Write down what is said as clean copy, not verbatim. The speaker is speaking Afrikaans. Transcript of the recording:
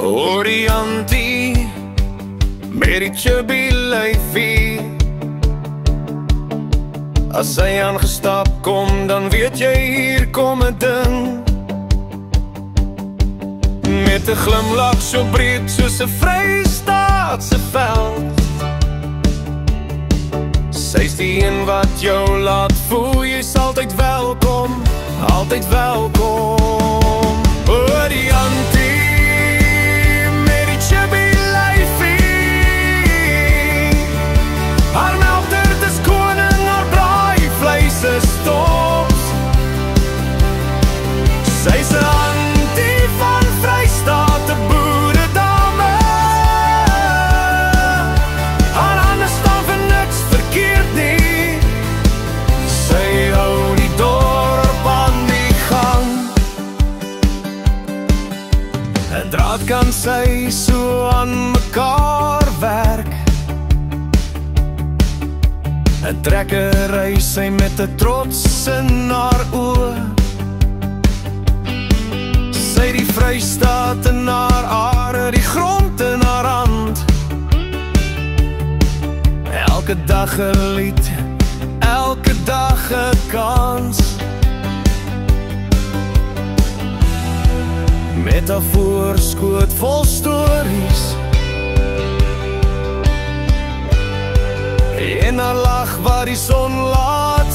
Oriantie met die chubby lyfie. As hy aangestap kom, dan weet jy hier kom 'n ding. Met 'n glimlach so breed soos 'n Vrystaatse veld. Sy's die een wat jou laat voel, jy's altyd welkom, altyd welkom. Oriantie met die chubby lyfie. Haar melktert is koning, haar braaivleis is tops. Sy's 'n antie van Vrystaat, 'n boeredame. Haar hande staan vir niks verkeerd nie. Sy hou die dorp aan die gang. 'n Draad kan sy so aan mekaar werk. 'n Trekker ry sy met 'n trots in haar oë. Sy die Vrystaat in haar are, die grond in haar hand. Elke dag 'n lied, elke dag 'n kans. Met haar voorskoot vol stories en haar lach waar die son laat